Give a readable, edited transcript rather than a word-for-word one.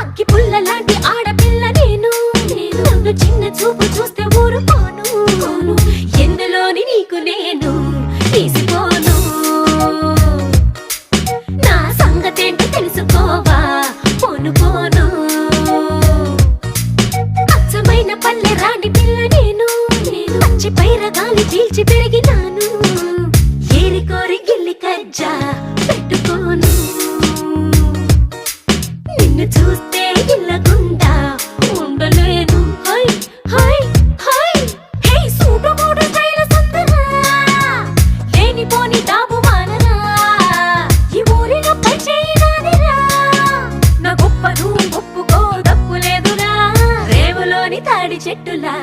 అగ్గి పుల్ల లాంటి ఆడపిల్ల నేను నన్ను చిన్న చూపు చూస్తే ఊరుకోను ఎందులోని నీకు నేను తీసిపోను నా సంగతేంటి తెలుసుకోవా పోను పోను అచ్చమైన పల్లె రాణి పిల్ల నేను పచ్చి పైర గాలి చీల్చి పెరిగినాను ఏరి కోరి గిల్లి కజ్జా పెట్టుకోను నిన్ను చూస్తే ఇల్లగుండా ఉండలేను హై హై హై హే సూటు మూడు స్టైల్ సుందరా లేనిపోని డాబు మానరా ఈ ఊరిలో పై చేయనాదిరా నా గొప్పను ఒప్పుకో తప్పు లేదురా రేవులోని తాడి చెట్టులా